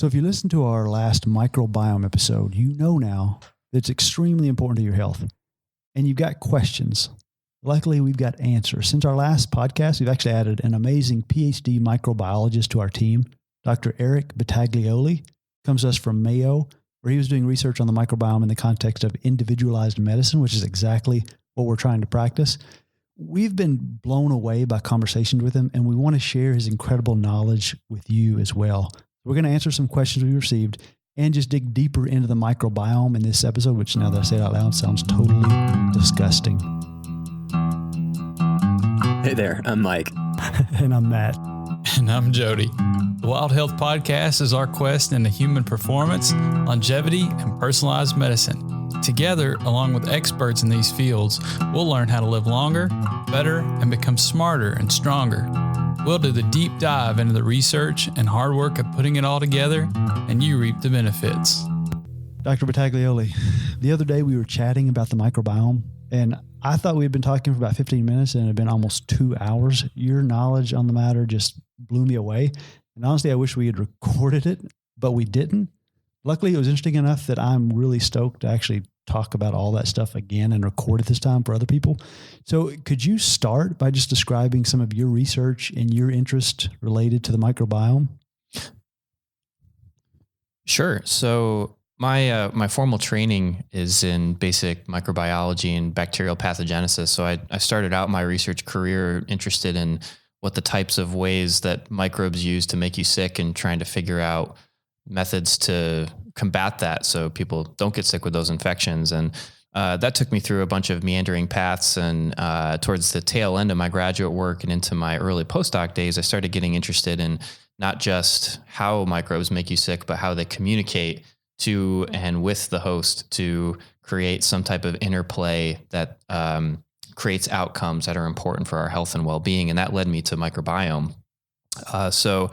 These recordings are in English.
So if you listen to our last microbiome episode, you know now that it's extremely important to your health and you've got questions. Luckily, we've got answers. Since our last podcast, we've actually added an amazing PhD microbiologist to our team. Dr. Eric Battaglioli comes to us from Mayo, where he was doing research on the microbiome in the context of individualized medicine, which is exactly what we're trying to practice. We've been blown away by conversations with him, and we want to share his incredible knowledge with you as well. We're going to answer some questions we received and just dig deeper into the microbiome in this episode, which now that I say it out loud sounds totally disgusting. Hey there, I'm Mike. And I'm Matt. And I'm Jody. The Wild Health Podcast is our quest into human performance, longevity, and personalized medicine. Together, along with experts in these fields, we'll learn how to live longer, better, and become smarter and stronger. We'll do the deep dive into the research and hard work of putting it all together, and you reap the benefits. Dr. Battaglioli, the other day we were chatting about the microbiome, and I thought we had been talking for about 15 minutes and it had been almost 2 hours. Your knowledge on the matter just blew me away. And honestly, I wish we had recorded it, but we didn't. Luckily, it was interesting enough that I'm really stoked to actually talk about all that stuff again and record it this time for other people. So could you start by just describing some of your research and your interest related to the microbiome? Sure. So my formal training is in basic microbiology and bacterial pathogenesis. So I started out my research career interested in what the types of ways that microbes use to make you sick and trying to figure out methods to combat that so people don't get sick with those infections. And that took me through a bunch of meandering paths. And towards the tail end of my graduate work and into my early postdoc days, I started getting interested in not just how microbes make you sick, but how they communicate to and with the host to create some type of interplay that creates outcomes that are important for our health and well-being. And that led me to microbiome. So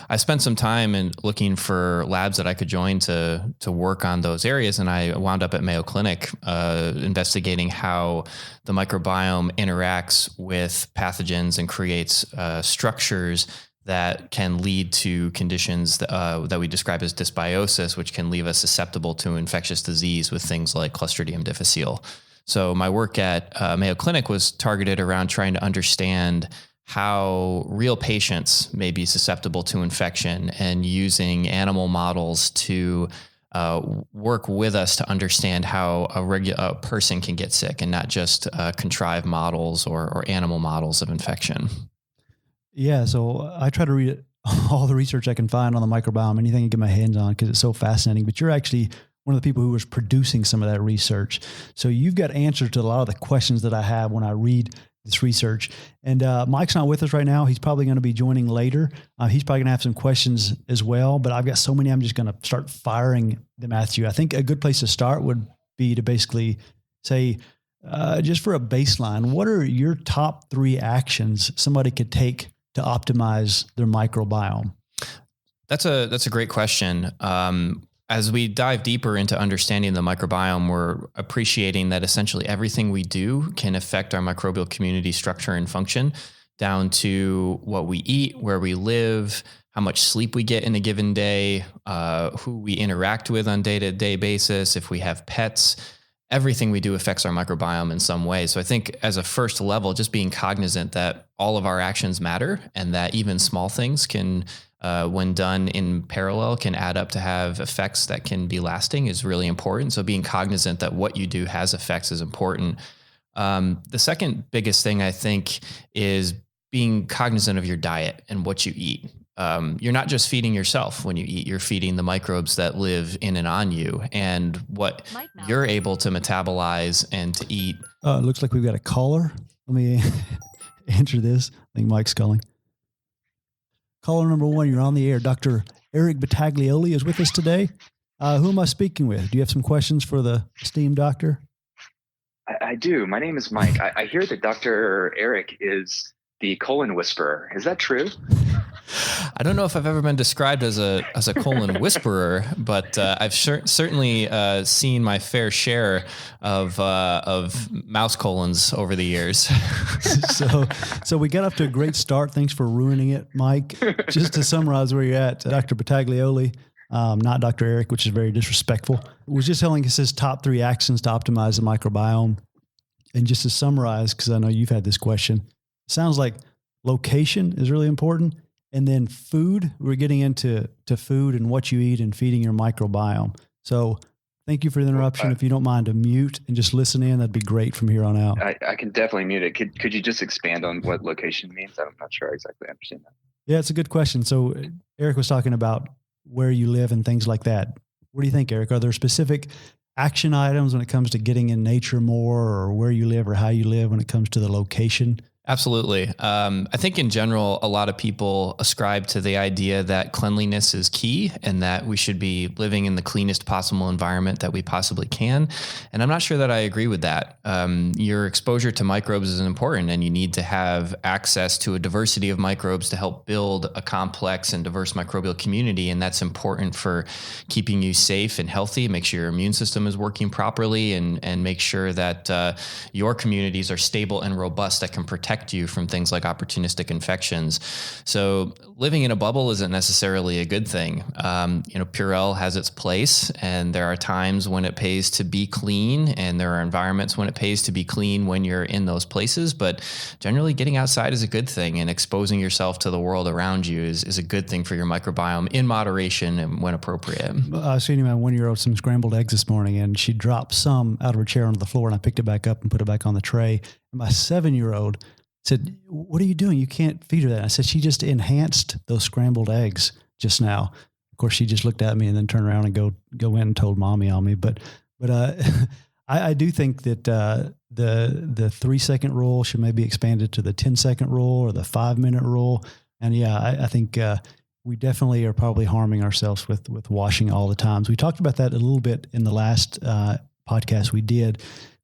I spent some time in looking for labs that I could join to work on those areas. And I wound up at Mayo Clinic, investigating how the microbiome interacts with pathogens and creates structures that can lead to conditions that we describe as dysbiosis, which can leave us susceptible to infectious disease with things like Clostridium difficile. So my work at Mayo Clinic was targeted around trying to understand how real patients may be susceptible to infection and using animal models to work with us to understand how a person can get sick and not just contrived models or animal models of infection. Yeah, so I try to read all the research I can find on the microbiome, anything I can get my hands on, because it's so fascinating. But you're actually one of the people who was producing some of that research. So you've got answers to a lot of the questions that I have when I read this research. And Mike's not with us right now. He's probably going to be joining later. He's probably going to have some questions as well, but I've got so many, I'm just going to start firing them at you. I think a good place to start would be to basically say, just for a baseline, what are your top 3 actions somebody could take to optimize their microbiome? That's a great question. As we dive deeper into understanding the microbiome, we're appreciating that essentially everything we do can affect our microbial community structure and function, down to what we eat, where we live, how much sleep we get in a given day, who we interact with on a day-to-day basis, if we have pets. Everything we do affects our microbiome in some way. So I think as a first level, just being cognizant that all of our actions matter and that even small things can, when done in parallel, can add up to have effects that can be lasting is really important. So being cognizant that what you do has effects is important. The second biggest thing I think is being cognizant of your diet and what you eat. You're not just feeding yourself when you eat, you're feeding the microbes that live in and on you, and what you're able to metabolize and to eat. It looks like we've got a caller. Let me answer this. I think Mike's calling. Caller number 1, you're on the air. Dr. Eric Battaglioli is with us today. Who am I speaking with? Do you have some questions for the esteemed doctor? I do. My name is Mike. I hear that Dr. Eric is the colon whisperer. Is that true? I don't know if I've ever been described as a colon whisperer, but I've certainly seen my fair share of mouse colons over the years. So we got off to a great start. Thanks for ruining it, Mike. Just to summarize where you're at, Dr. Battaglioli, not Dr. Eric, which is very disrespectful. Was just telling us his top 3 actions to optimize the microbiome. And just to summarize, because I know you've had this question, it sounds like location is really important. And then food, we're getting into food and what you eat and feeding your microbiome. So thank you for the interruption. If you don't mind to mute and just listen in, that'd be great from here on out. I can definitely mute it. Could you just expand on what location means? I'm not sure I exactly understand that. Yeah, it's a good question. So Eric was talking about where you live and things like that. What do you think, Eric? Are there specific action items when it comes to getting in nature more, or where you live or how you live when it comes to the location? Absolutely. I think in general, a lot of people ascribe to the idea that cleanliness is key and that we should be living in the cleanest possible environment that we possibly can. And I'm not sure that I agree with that. Your exposure to microbes is important, and you need to have access to a diversity of microbes to help build a complex and diverse microbial community. And that's important for keeping you safe and healthy, make sure your immune system is working properly, and make sure that your communities are stable and robust that can protect you from things like opportunistic infections. So living in a bubble isn't necessarily a good thing. Purell has its place, and there are times when it pays to be clean, and there are environments when it pays to be clean when you're in those places. But generally, getting outside is a good thing, and exposing yourself to the world around you is a good thing for your microbiome in moderation and when appropriate. I was feeding my 1-year-old some scrambled eggs this morning, and she dropped some out of her chair onto the floor, and I picked it back up and put it back on the tray. And my 7-year-old said, "What are you doing? You can't feed her that." I said, "She just enhanced those scrambled eggs just now." Of course, she just looked at me and then turned around and go in and told mommy on me. But I do think that the 3-second rule should maybe expanded to the 10-second rule or the 5-minute rule. And yeah, I think we definitely are probably harming ourselves with washing all the times. We talked about that a little bit in the last podcast we did.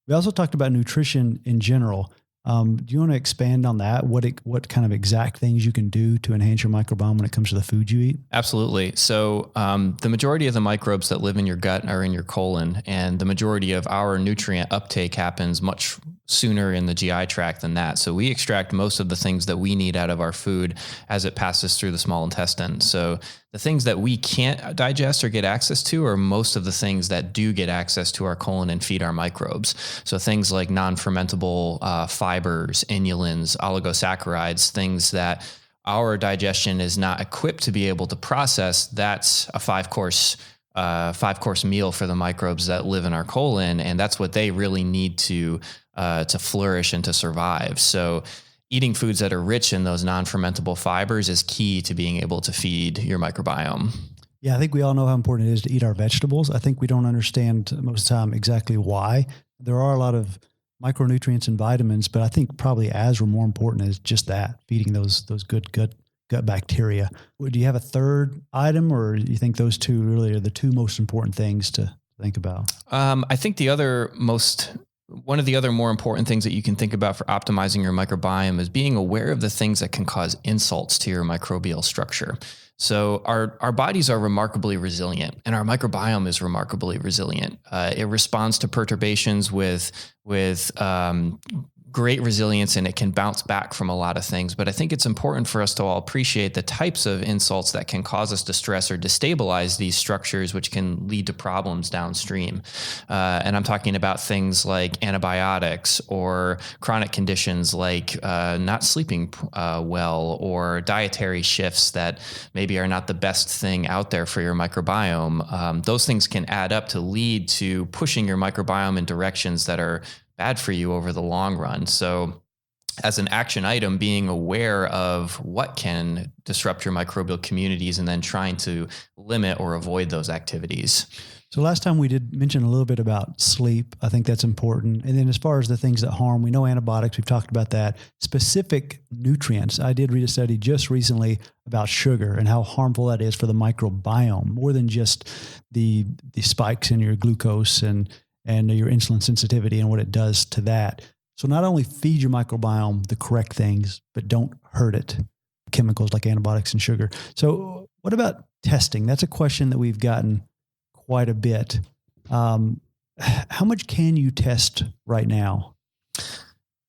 We also talked about nutrition in general. Do you want to expand on that? What kind of exact things you can do to enhance your microbiome when it comes to the food you eat? Absolutely. So the majority of the microbes that live in your gut are in your colon, and the majority of our nutrient uptake happens much sooner in the GI tract than that. So we extract most of the things that we need out of our food as it passes through the small intestine. So the things that we can't digest or get access to are most of the things that do get access to our colon and feed our microbes. So things like non-fermentable fibers, inulins, oligosaccharides, things that our digestion is not equipped to be able to process. That's a five-course meal for the microbes that live in our colon, and that's what they really need to flourish and to survive. So eating foods that are rich in those non-fermentable fibers is key to being able to feed your microbiome. Yeah, I think we all know how important it is to eat our vegetables. I think we don't understand most of the time exactly why. There are a lot of micronutrients and vitamins, but I think probably as or more important is just that, feeding those good gut bacteria. Do you have a third item, or do you think those two really are the two most important things to think about? I think one of the other more important things that you can think about for optimizing your microbiome is being aware of the things that can cause insults to your microbial structure. So our bodies are remarkably resilient, and our microbiome is remarkably resilient. It responds to perturbations with great resilience, and it can bounce back from a lot of things. But I think it's important for us to all appreciate the types of insults that can cause us to stress or destabilize these structures, which can lead to problems downstream. And I'm talking about things like antibiotics or chronic conditions like not sleeping well, or dietary shifts that maybe are not the best thing out there for your microbiome. Those things can add up to lead to pushing your microbiome in directions that are bad for you over the long run. So as an action item, being aware of what can disrupt your microbial communities and then trying to limit or avoid those activities. So last time we did mention a little bit about sleep. I think that's important. And then as far as the things that harm, we know antibiotics, we've talked about that. Specific nutrients. I did read a study just recently about sugar and how harmful that is for the microbiome, more than just the spikes in your glucose and your insulin sensitivity and what it does to that. So not only feed your microbiome the correct things, but don't hurt it. Chemicals like antibiotics and sugar. So what about testing? That's a question that we've gotten quite a bit. How much can you test right now?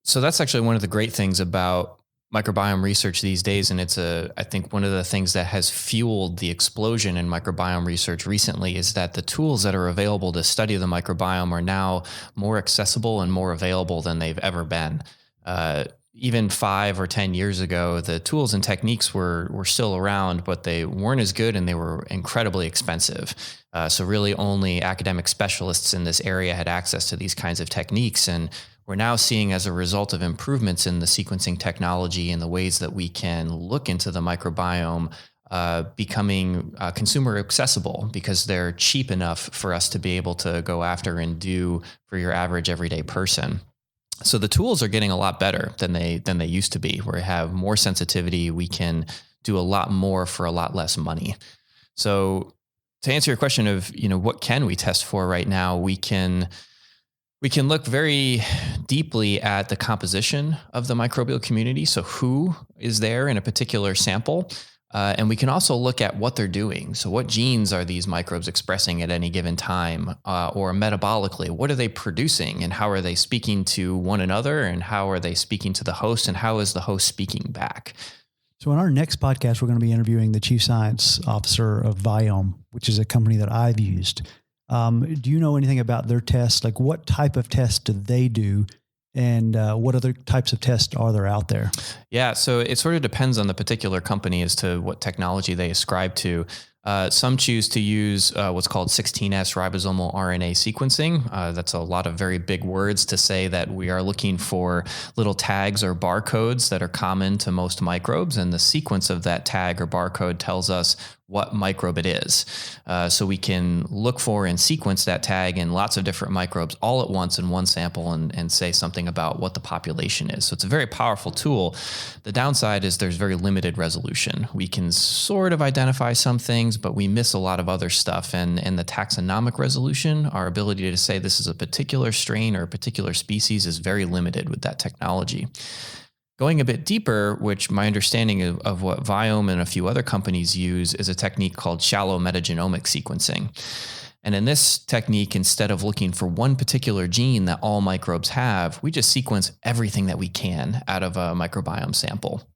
So that's actually one of the great things about microbiome research these days, and I think one of the things that has fueled the explosion in microbiome research recently is that the tools that are available to study the microbiome are now more accessible and more available than they've ever been. Even 5 or 10 years ago, the tools and techniques were still around, but they weren't as good and they were incredibly expensive. So really only academic specialists in this area had access to these kinds of techniques. And we're now seeing, as a result of improvements in the sequencing technology and the ways that we can look into the microbiome, becoming consumer accessible because they're cheap enough for us to be able to go after and do for your average everyday person. So the tools are getting a lot better than they used to be, where we have more sensitivity. We can do a lot more for a lot less money. So to answer your question of, what can we test for right now, we can look very deeply at the composition of the microbial community. So who is there in a particular sample? And we can also look at what they're doing. So what genes are these microbes expressing at any given time, or metabolically, what are they producing and how are they speaking to one another and how are they speaking to the host and how is the host speaking back? So in our next podcast, we're going to be interviewing the Chief Science Officer of Viome, which is a company that I've used. Do you know anything about their tests? Like what type of tests do they do? And what other types of tests are there out there? Yeah, so it sort of depends on the particular company as to what technology they ascribe to. Some choose to use what's called 16S ribosomal RNA sequencing. That's a lot of very big words to say that we are looking for little tags or barcodes that are common to most microbes, and the sequence of that tag or barcode tells us what microbe it is. So we can look for and sequence that tag in lots of different microbes all at once in one sample and say something about what the population is. So it's a very powerful tool. The downside is there's very limited resolution. We can sort of identify some things, but we miss a lot of other stuff. And the taxonomic resolution, our ability to say this is a particular strain or a particular species, is very limited with that technology. Going a bit deeper, which my understanding of what Viome and a few other companies use, is a technique called shallow metagenomic sequencing. And in this technique, instead of looking for one particular gene that all microbes have, we just sequence everything that we can out of a microbiome sample,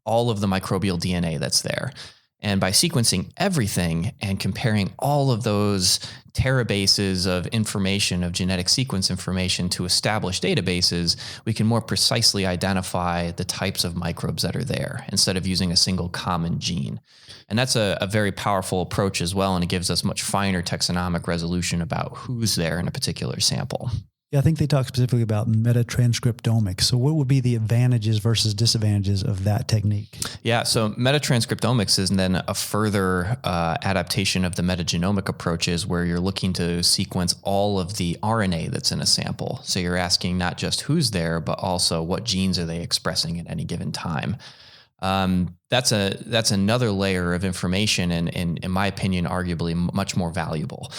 all of the microbial DNA that's there. And by sequencing everything and comparing all of those terabases of information, of genetic sequence information, to established databases, we can more precisely identify the types of microbes that are there instead of using a single common gene. And that's a very powerful approach as well, and it gives us much finer taxonomic resolution about who's there in a particular sample. Yeah, I think they talk specifically about metatranscriptomics. So what would be the advantages versus disadvantages of that technique? Yeah, so metatranscriptomics is then a further adaptation of the metagenomic approaches, where you're looking to sequence all of the RNA that's in a sample. So you're asking not just who's there, but also what genes are they expressing at any given time. That's another layer of information, and in my opinion, arguably much more valuable,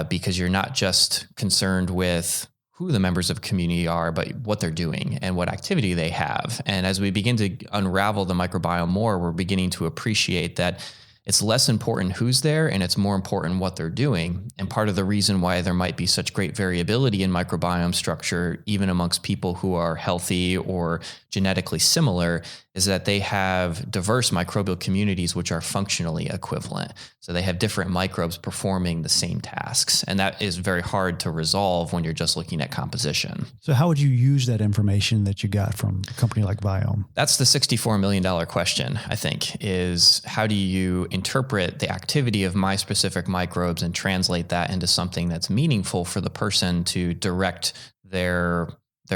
because you're not just concerned with who the members of a community are, but what they're doing and what activity they have. And as we begin to unravel the microbiome more, we're beginning to appreciate that it's less important who's there and it's more important what they're doing. And part of the reason why there might be such great variability in microbiome structure, even amongst people who are healthy or genetically similar, is that they have diverse microbial communities which are functionally equivalent. So they have different microbes performing the same tasks. And that is very hard to resolve when you're just looking at composition. So how would you use that information that you got from a company like Viome? That's the $64 million question, I think, is how do you interpret the activity of my specific microbes and translate that into something that's meaningful for the person to direct their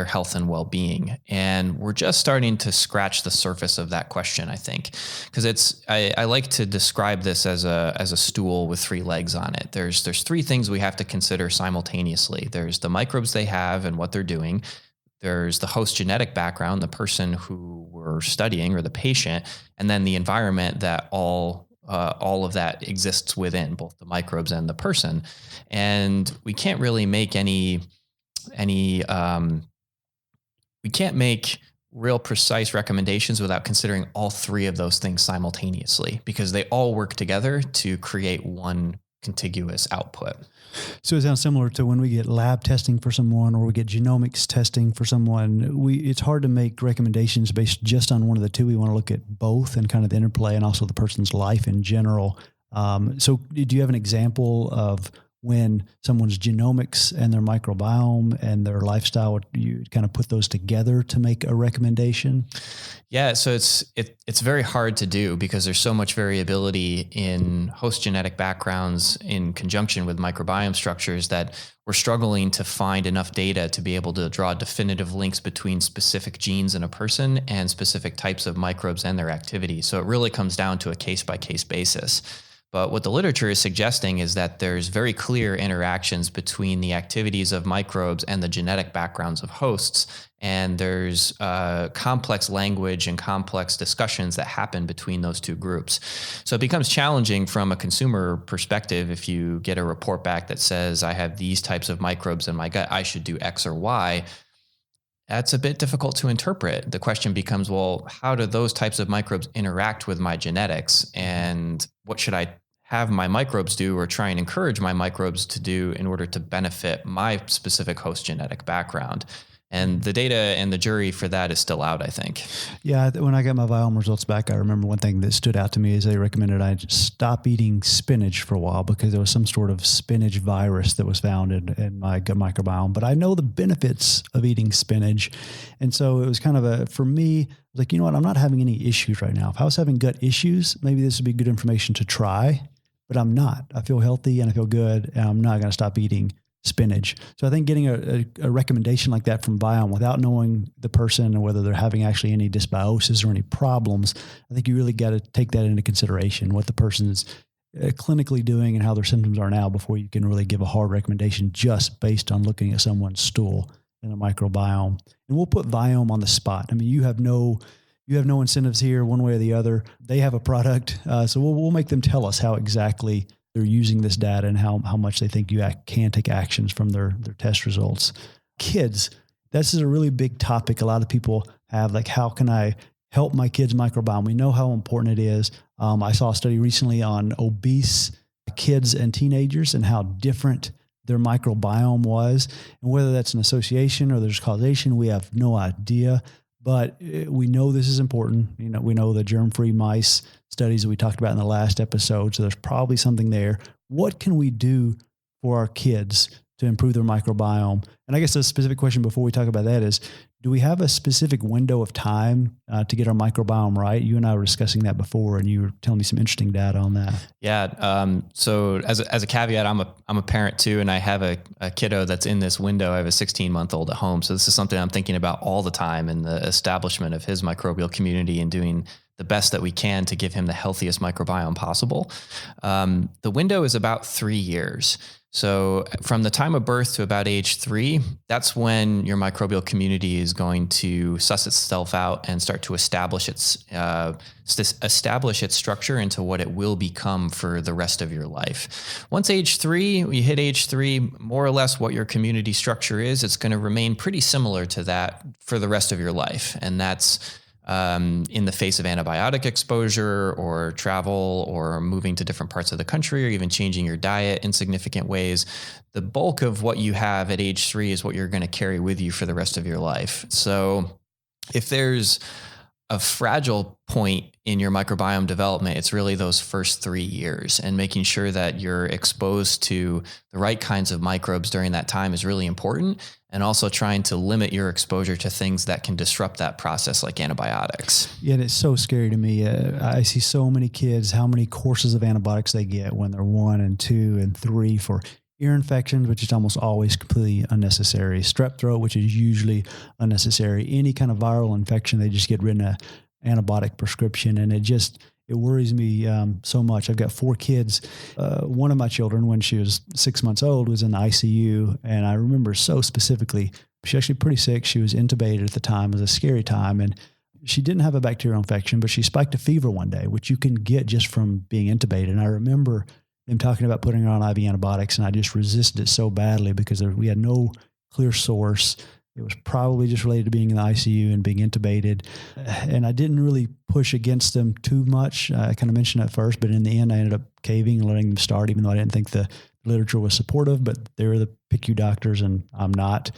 health and well-being. And we're just starting to scratch the surface of that question, I think, because I like to describe this as a stool with 3 legs on it. There's 3 things we have to consider simultaneously. There's the microbes they have and what they're doing. There's the host genetic background, the person who we're studying or the patient, and then the environment that all of that exists within, both the microbes and the person. And we can't really make we can't make real precise recommendations without considering all 3 of those things simultaneously, because they all work together to create one contiguous output. So it sounds similar to when we get lab testing for someone or we get genomics testing for someone. It's hard to make recommendations based just on one of the two. We want to look at both and kind of the interplay and also the person's life in general. So do you have an example of when someone's genomics and their microbiome and their lifestyle, you kind of put those together to make a recommendation? Yeah, so it's very hard to do because there's so much variability in host genetic backgrounds in conjunction with microbiome structures that we're struggling to find enough data to be able to draw definitive links between specific genes in a person and specific types of microbes and their activity. So it really comes down to a case-by-case basis. But what the literature is suggesting is that there's very clear interactions between the activities of microbes and the genetic backgrounds of hosts. And there's complex language and complex discussions that happen between those two groups. So it becomes challenging from a consumer perspective. If you get a report back that says, I have these types of microbes in my gut, I should do X or Y. That's a bit difficult to interpret. The question becomes, well, how do those types of microbes interact with my genetics? And what should I have my microbes do or try and encourage my microbes to do in order to benefit my specific host genetic background? And the data and the jury for that is still out, I think. Yeah, when I got my biome results back, I remember one thing that stood out to me is they recommended I stop eating spinach for a while because there was some sort of spinach virus that was found in my gut microbiome. But I know the benefits of eating spinach. And so it was kind of for me, I was like, you know what, I'm not having any issues right now. If I was having gut issues, maybe this would be good information to try, but I'm not. I feel healthy and I feel good, and I'm not going to stop eating spinach. So I think getting a recommendation like that from Biome without knowing the person or whether they're having actually any dysbiosis or any problems, I think you really got to take that into consideration, what the person's clinically doing and how their symptoms are now before you can really give a hard recommendation just based on looking at someone's stool and a microbiome. And we'll put Biome on the spot. I mean, you have no incentives here one way or the other. They have a product. So we'll make them tell us how exactly they're using this data and how much they think you can take actions from their test results. Kids, this is a really big topic. A lot of people have, like, how can I help my kids' microbiome? We know how important it is. I saw a study recently on obese kids and teenagers and how different their microbiome was. And whether that's an association or there's causation, we have no idea. But we know this is important. You know, we know the germ-free mice studies that we talked about in the last episode. So there's probably something there. What can we do for our kids to improve their microbiome? And I guess the specific question before we talk about that is, do we have a specific window of time to get our microbiome right? You and I were discussing that before, and you were telling me some interesting data on that. Yeah. So as a caveat, I'm a parent too, and I have a kiddo that's in this window. I have a 16-month-old at home. So this is something I'm thinking about all the time in the establishment of his microbial community and doing the best that we can to give him the healthiest microbiome possible. The window is about 3 years. So from the time of birth to about age 3, that's when your microbial community is going to suss itself out and start to establish its structure into what it will become for the rest of your life. Once age 3, you hit age 3, more or less what your community structure is, it's going to remain pretty similar to that for the rest of your life. And that's in the face of antibiotic exposure or travel or moving to different parts of the country or even changing your diet in significant ways. The bulk of what you have at age 3 is what you're going to carry with you for the rest of your life. So if there's a fragile point in your microbiome development, it's really those first 3 years, and making sure that you're exposed to the right kinds of microbes during that time is really important. And also trying to limit your exposure to things that can disrupt that process, like antibiotics. Yeah, and it's so scary to me. I see so many kids, how many courses of antibiotics they get when they're 1 and 2 and 3 for ear infections, which is almost always completely unnecessary. Strep throat, which is usually unnecessary. Any kind of viral infection, they just get written an antibiotic prescription. And it worries me so much. I've got 4 kids. One of my children, when she was 6 months old, was in the ICU. And I remember so specifically, she was actually pretty sick. She was intubated at the time. It was a scary time. And she didn't have a bacterial infection, but she spiked a fever one day, which you can get just from being intubated. And I remember them talking about putting her on IV antibiotics, and I just resisted it so badly because we had no clear source. It was probably just related to being in the ICU and being intubated. And I didn't really push against them too much. I kind of mentioned at first, but in the end, I ended up caving and letting them start, even though I didn't think the literature was supportive, but they're the PICU doctors and I'm not.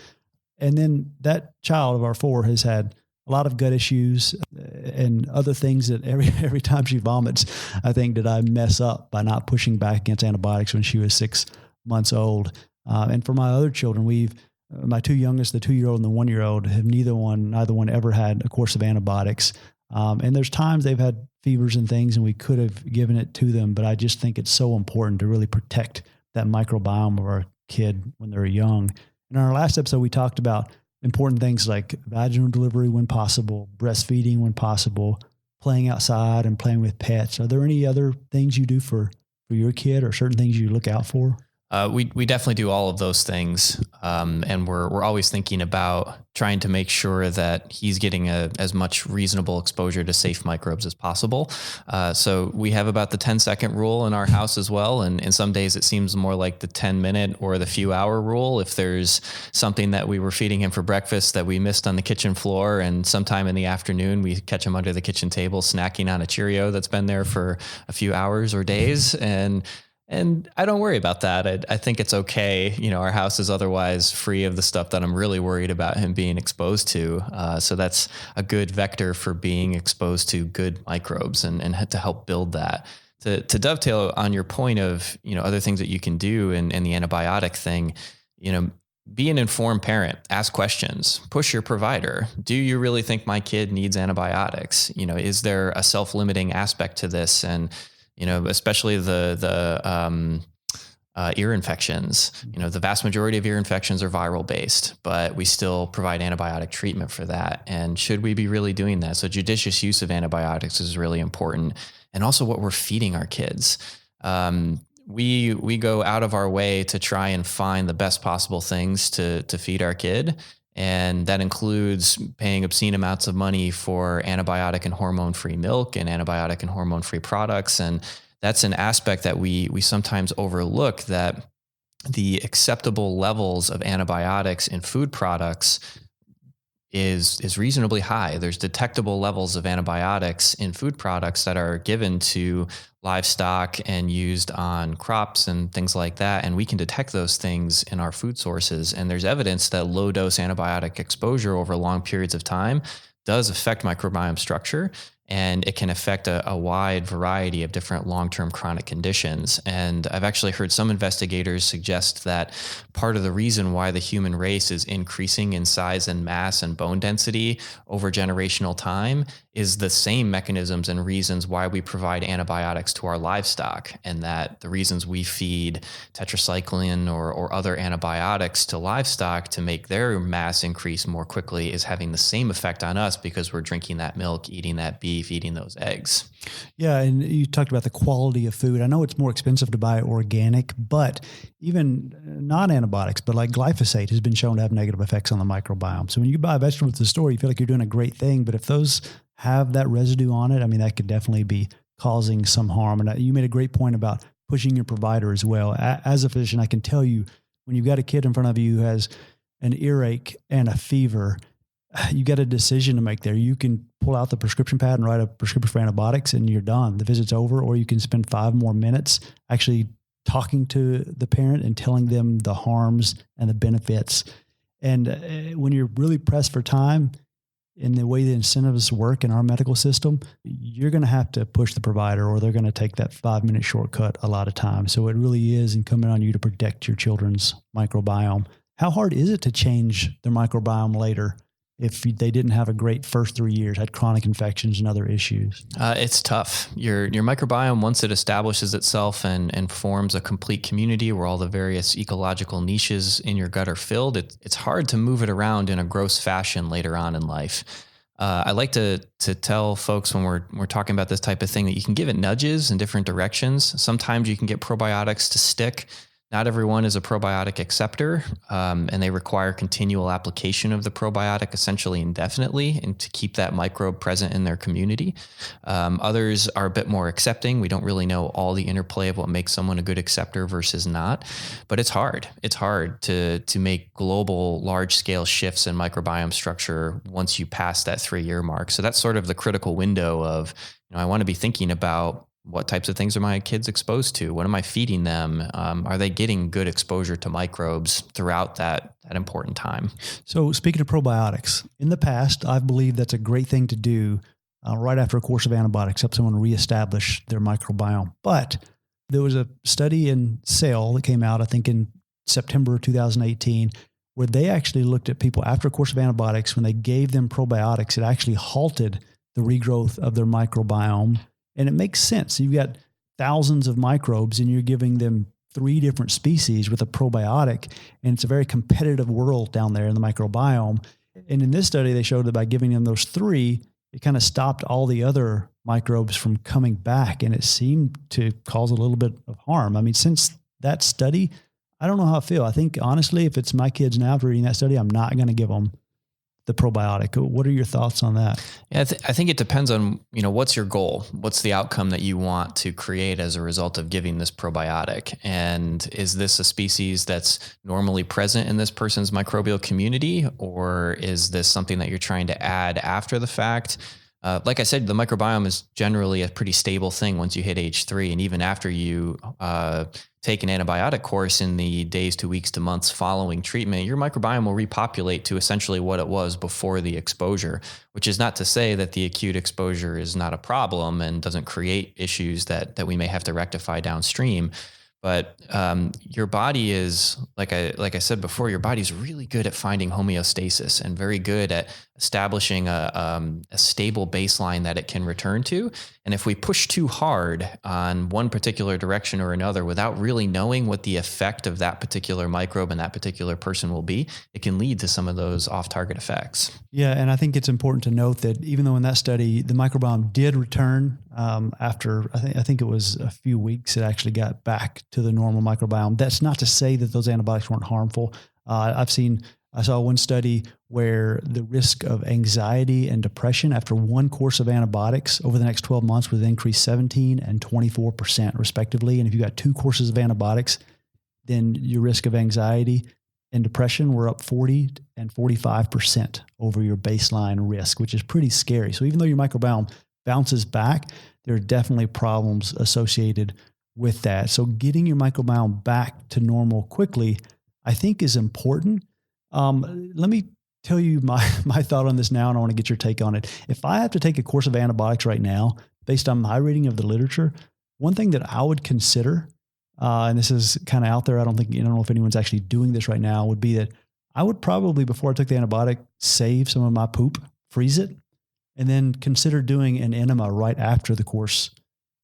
And then that child of our 4 has had a lot of gut issues and other things that every time she vomits, I think, did I mess up by not pushing back against antibiotics when she was 6 months old. And for my other children, my 2 youngest, the 2-year-old and the 1-year-old, have neither one ever had a course of antibiotics. And there's times they've had fevers and things and we could have given it to them, but I just think it's so important to really protect that microbiome of our kid when they're young. In our last episode, we talked about important things like vaginal delivery when possible, breastfeeding when possible, playing outside and playing with pets. Are there any other things you do for your kid or certain things you look out for? We definitely do all of those things. And we're always thinking about trying to make sure that he's getting as much reasonable exposure to safe microbes as possible. So we have about the 10-second rule in our house as well. And some days it seems more like the 10-minute or the few-hour rule. If there's something that we were feeding him for breakfast that we missed on the kitchen floor, and sometime in the afternoon, we catch him under the kitchen table snacking on a Cheerio that's been there for a few hours or days. And I don't worry about that. I think it's okay. Our house is otherwise free of the stuff that I'm really worried about him being exposed to. So that's a good vector for being exposed to good microbes and to help build that. To dovetail on your point of, other things that you can do and the antibiotic thing, be an informed parent, ask questions, push your provider. Do you really think my kid needs antibiotics? Is there a self-limiting aspect to this? And especially the ear infections. The vast majority of ear infections are viral based, but we still provide antibiotic treatment for that. And should we be really doing that? So judicious use of antibiotics is really important. And also what we're feeding our kids. We go out of our way to try and find the best possible things to feed our kid. And that includes paying obscene amounts of money for antibiotic and hormone-free milk and antibiotic and hormone-free products. And that's an aspect that we sometimes overlook, that the acceptable levels of antibiotics in food products is reasonably high. There's detectable levels of antibiotics in food products that are given to livestock and used on crops and things like that. And we can detect those things in our food sources. And there's evidence that low dose antibiotic exposure over long periods of time does affect microbiome structure. And it can affect a wide variety of different long-term chronic conditions. And I've actually heard some investigators suggest that part of the reason why the human race is increasing in size and mass and bone density over generational time is the same mechanisms and reasons why we provide antibiotics to our livestock, and that the reasons we feed tetracycline or other antibiotics to livestock to make their mass increase more quickly is having the same effect on us because we're drinking that milk, eating that beef, eating those eggs. Yeah, and you talked about the quality of food. I know it's more expensive to buy organic, but even non-antibiotics, but like glyphosate has been shown to have negative effects on the microbiome. So when you buy vegetables at the store, you feel like you're doing a great thing, but if those have that residue on it, I mean, that could definitely be causing some harm. And you made a great point about pushing your provider as well. As a physician, I can tell you, when you've got a kid in front of you who has an earache and a fever, you got a decision to make there. You can pull out the prescription pad and write a prescription for antibiotics and you're done. The visit's over. Or you can spend 5 more minutes actually talking to the parent and telling them the harms and the benefits. And when you're really pressed for time, in the way the incentives work in our medical system, you're going to have to push the provider or they're going to take that 5-minute shortcut a lot of times. So it really is incumbent on you to protect your children's microbiome. How hard is it to change their microbiome later if they didn't have a great first 3 years, had chronic infections and other issues? It's tough. Your microbiome, once it establishes itself and forms a complete community where all the various ecological niches in your gut are filled, it's hard to move it around in a gross fashion later on in life. I like to tell folks when we're talking about this type of thing that you can give it nudges in different directions. Sometimes you can get probiotics to stick. Not everyone is a probiotic acceptor, and they require continual application of the probiotic essentially indefinitely and to keep that microbe present in their community. Others are a bit more accepting. We don't really know all the interplay of what makes someone a good acceptor versus not, but it's hard. It's hard to make global large-scale shifts in microbiome structure once you pass that 3-year mark. So that's sort of the critical window of, I want to be thinking about what types of things are my kids exposed to? What am I feeding them? Are they getting good exposure to microbes throughout that important time? So speaking of probiotics, in the past, I've believed that's a great thing to do right after a course of antibiotics, help someone reestablish their microbiome. But there was a study in Cell that came out, I think in September 2018, where they actually looked at people after a course of antibiotics. When they gave them probiotics, it actually halted the regrowth of their microbiome. And it makes sense. You've got thousands of microbes and you're giving them 3 different species with a probiotic. And it's a very competitive world down there in the microbiome. And in this study, they showed that by giving them those 3, it kind of stopped all the other microbes from coming back. And it seemed to cause a little bit of harm. I mean, since that study, I don't know how I feel. I think honestly, if it's my kids now after reading that study, I'm not going to give them the probiotic. What are your thoughts on that? Yeah, I think it depends on, what's your goal? What's the outcome that you want to create as a result of giving this probiotic? And is this a species that's normally present in this person's microbial community? Or is this something that you're trying to add after the fact? Like I said, the microbiome is generally a pretty stable thing once you hit age 3. And even after you take an antibiotic course in the days to weeks to months following treatment, your microbiome will repopulate to essentially what it was before the exposure, which is not to say that the acute exposure is not a problem and doesn't create issues that we may have to rectify downstream. But your body is, like I said before, your body's really good at finding homeostasis and very good at establishing a stable baseline that it can return to. And if we push too hard on one particular direction or another without really knowing what the effect of that particular microbe and that particular person will be, it can lead to some of those off-target effects. Yeah, and I think it's important to note that even though in that study, the microbiome did return after, I think it was a few weeks, it actually got back to the normal microbiome. That's not to say that those antibiotics weren't harmful. I saw one study where the risk of anxiety and depression after one course of antibiotics over the next 12 months was increased 17 and 24% respectively. And if you got 2 courses of antibiotics, then your risk of anxiety and depression were up 40 and 45% over your baseline risk, which is pretty scary. So even though your microbiome bounces back, there are definitely problems associated with that. So getting your microbiome back to normal quickly, I think, is important. Let me tell you my thought on this now, and I want to get your take on it. If I have to take a course of antibiotics right now, based on my reading of the literature, one thing that I would consider, and this is kind of out there, I don't know if anyone's actually doing this right now, would be that I would probably, before I took the antibiotic, save some of my poop, freeze it, and then consider doing an enema right after the course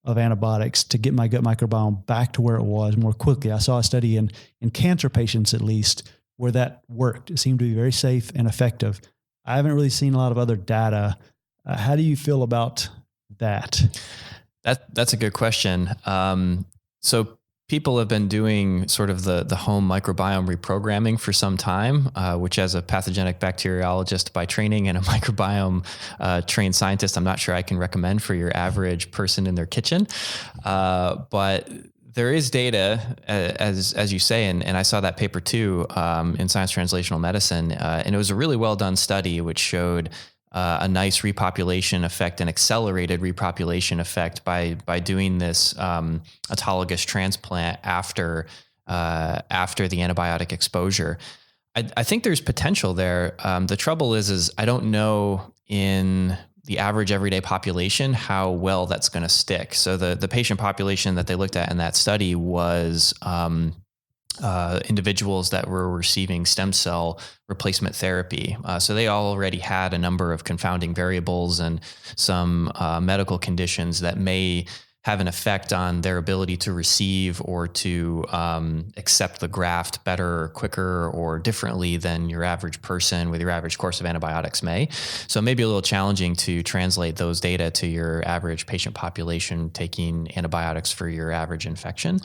of antibiotics to get my gut microbiome back to where it was more quickly. I saw a study in cancer patients, at least, where that worked. It seemed to be very safe and effective. I haven't really seen a lot of other data. How do you feel about that? That's a good question. So people have been doing sort of the home microbiome reprogramming for some time, which as a pathogenic bacteriologist by training and a microbiome trained scientist, I'm not sure I can recommend for your average person in their kitchen. But there is data, as you say, and I saw that paper too in Science Translational Medicine, and it was a really well done study which showed a nice repopulation effect, an accelerated repopulation effect by doing this autologous transplant after the antibiotic exposure. I think there's potential there. The trouble is I don't know in the average everyday population how well that's going to stick. So the patient population that they looked at in that study was individuals that were receiving stem cell replacement therapy. So they already had a number of confounding variables and some medical conditions that may have an effect on their ability to receive or to accept the graft better or quicker or differently than your average person with your average course of antibiotics may. So it may be a little challenging to translate those data to your average patient population taking antibiotics for your average infection.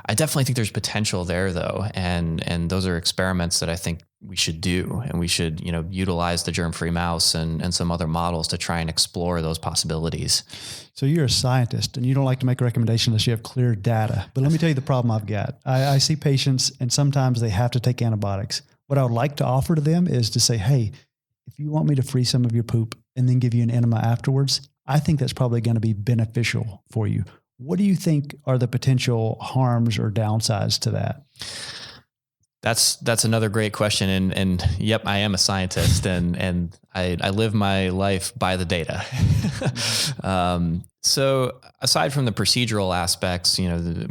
I definitely think there's potential there though. And those are experiments that I think we should do, and we should, utilize the germ-free mouse and some other models to try and explore those possibilities. So you're a scientist and you don't like to make a recommendation unless you have clear data. But let me tell you the problem I've got. I see patients and sometimes they have to take antibiotics. What I would like to offer to them is to say, hey, if you want me to free some of your poop and then give you an enema afterwards, I think that's probably going to be beneficial for you. What do you think are the potential harms or downsides to that? That's another great question. And yep, I am a scientist and I live my life by the data. So aside from the procedural aspects,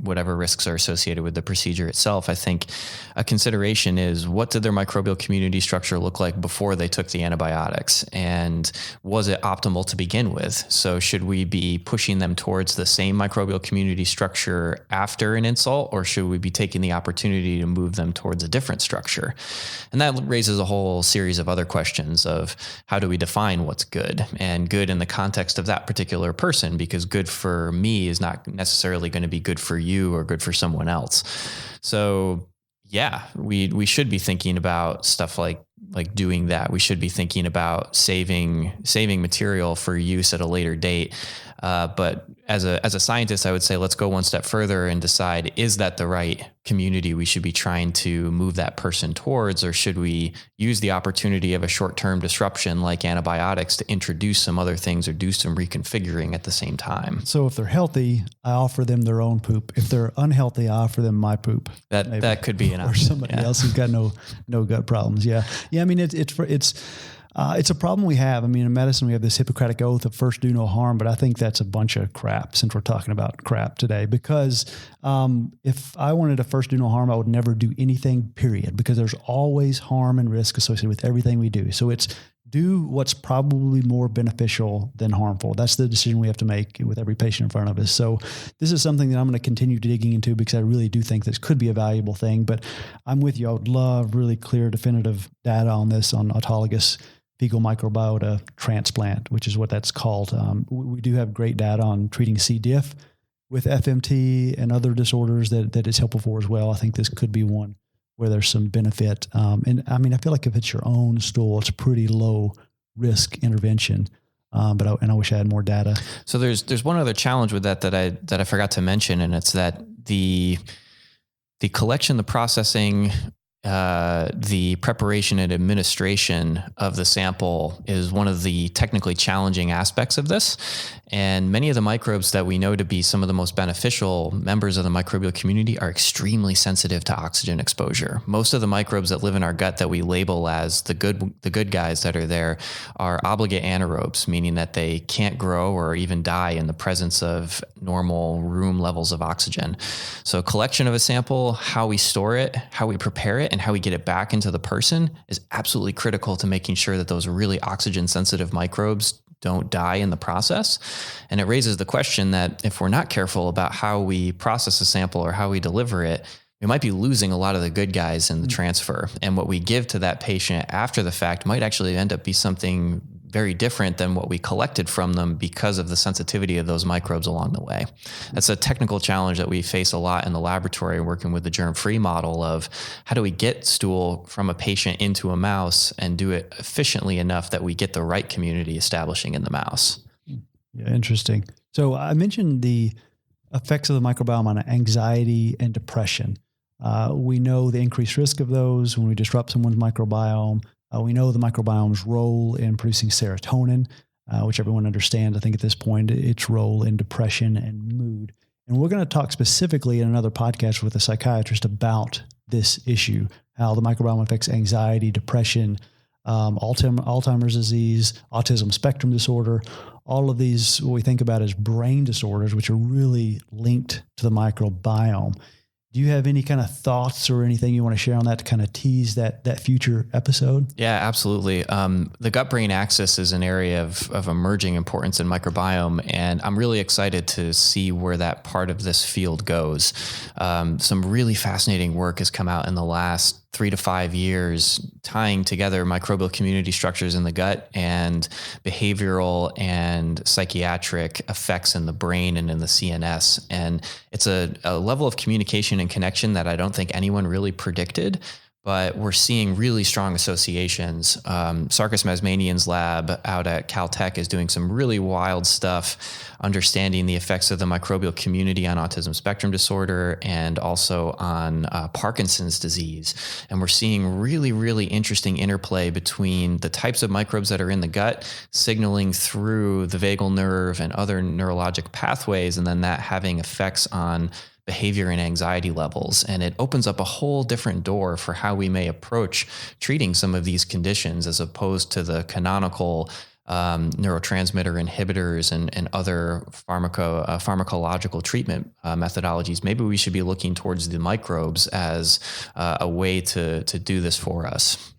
whatever risks are associated with the procedure itself, I think a consideration is what did their microbial community structure look like before they took the antibiotics? And was it optimal to begin with? So should we be pushing them towards the same microbial community structure after an insult, or should we be taking the opportunity to move them towards a different structure? And that raises a whole series of other questions of how do we define what's good, and good in the context of that particular person, because good for me is not necessarily going to be good for you or good for someone else. So yeah, we should be thinking about stuff like doing that. We should be thinking about saving material for use at a later date. But as a scientist, I would say, let's go one step further and decide, is that the right community we should be trying to move that person towards? Or should we use the opportunity of a short-term disruption like antibiotics to introduce some other things or do some reconfiguring at the same time? So if they're healthy, I offer them their own poop. If they're unhealthy, I offer them my poop. That could be an option. Or somebody else who's got no gut problems. Yeah. I mean, it's a problem we have. I mean, in medicine, we have this Hippocratic oath of first do no harm, but I think that's a bunch of crap since we're talking about crap today, because if I wanted to first do no harm, I would never do anything, period, because there's always harm and risk associated with everything we do. So it's do what's probably more beneficial than harmful. That's the decision we have to make with every patient in front of us. So this is something that I'm going to continue digging into because I really do think this could be a valuable thing, but I'm with you. I would love really clear, definitive data on this, on autologous fecal microbiota transplant, which is what that's called. We do have great data on treating C. diff with FMT and other disorders that is helpful for as well. I think this could be one where there's some benefit. And I mean, I feel like if it's your own stool, it's pretty low risk intervention. But I wish I had more data. So there's one other challenge with that I forgot to mention, and it's that the collection, the processing, the preparation and administration of the sample is one of the technically challenging aspects of this. And many of the microbes that we know to be some of the most beneficial members of the microbial community are extremely sensitive to oxygen exposure. Most of the microbes that live in our gut that we label as the good guys that are there are obligate anaerobes, meaning that they can't grow or even die in the presence of normal room levels of oxygen. So collection of a sample, how we store it, how we prepare it, and how we get it back into the person is absolutely critical to making sure that those really oxygen sensitive microbes don't die in the process. And it raises the question that if we're not careful about how we process a sample or how we deliver it, we might be losing a lot of the good guys in the transfer. And what we give to that patient after the fact might actually end up be something very different than what we collected from them because of the sensitivity of those microbes along the way. That's a technical challenge that we face a lot in the laboratory, working with the germ-free model of how do we get stool from a patient into a mouse and do it efficiently enough that we get the right community establishing in the mouse. Yeah, interesting. So I mentioned the effects of the microbiome on anxiety and depression. We know the increased risk of those when we disrupt someone's microbiome. We know the microbiome's role in producing serotonin, which everyone understands, I think, at this point, its role in depression and mood. And we're going to talk specifically in another podcast with a psychiatrist about this issue, how the microbiome affects anxiety, depression, Alzheimer's disease, autism spectrum disorder, all of these, what we think about as brain disorders, which are really linked to the microbiome. Do you have any kind of thoughts or anything you want to share on that to kind of tease that future episode? Yeah, absolutely. The gut-brain axis is an area of emerging importance in microbiome, and I'm really excited to see where that part of this field goes. Some really fascinating work has come out in the last 3 to 5 years, tying together microbial community structures in the gut and behavioral and psychiatric effects in the brain and in the CNS. And it's a level of communication and connection that I don't think anyone really predicted, but we're seeing really strong associations. Sarkis Mazmanian's lab out at Caltech is doing some really wild stuff, understanding the effects of the microbial community on autism spectrum disorder and also on Parkinson's disease. And we're seeing really, really interesting interplay between the types of microbes that are in the gut signaling through the vagal nerve and other neurologic pathways, and then that having effects on behavior and anxiety levels. And it opens up a whole different door for how we may approach treating some of these conditions as opposed to the canonical neurotransmitter inhibitors and other pharmacological treatment methodologies. Maybe we should be looking towards the microbes as a way to do this for us.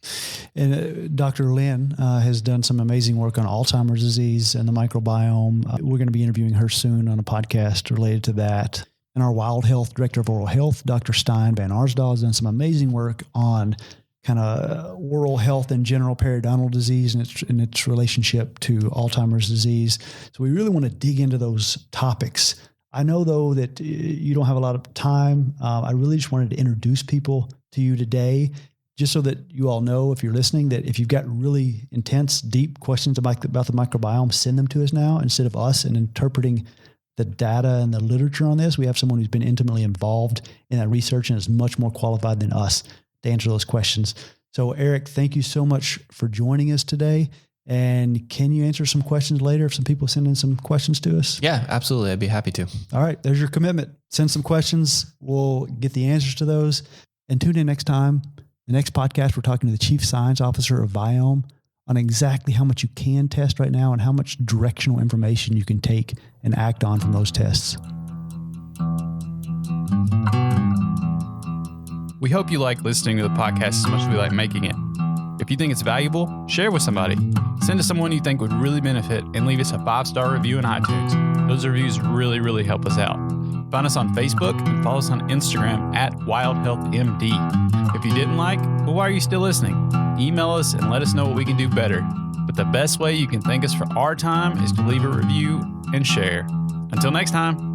And Dr. Lynn has done some amazing work on Alzheimer's disease and the microbiome. We're going to be interviewing her soon on a podcast related to that. And our Wild Health Director of Oral Health, Dr. Stein Van Arsdal, has done some amazing work on kind of oral health and general periodontal disease and its relationship to Alzheimer's disease. So we really want to dig into those topics. I know, though, that you don't have a lot of time. I really just wanted to introduce people to you today, just so that you all know, if you're listening, that if you've got really intense, deep questions about the microbiome, send them to us now instead of us and interpreting the data and the literature on this. We have someone who's been intimately involved in that research and is much more qualified than us to answer those questions. So Eric, thank you so much for joining us today. And can you answer some questions later if some people send in some questions to us? Yeah, absolutely. I'd be happy to. All right. There's your commitment. Send some questions. We'll get the answers to those. And tune in next time. The next podcast, we're talking to the Chief Science Officer of Viome on exactly how much you can test right now and how much directional information you can take and act on from those tests. We hope you like listening to the podcast as much as we like making it. If you think it's valuable, share it with somebody. Send to someone you think would really benefit and leave us a 5-star review in iTunes. Those reviews really, really help us out. Find us on Facebook and follow us on Instagram at WildHealthMD. If you didn't like, well, why are you still listening? Email us and let us know what we can do better. But the best way you can thank us for our time is to leave a review and share. Until next time.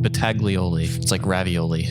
Battaglioli. It's like ravioli.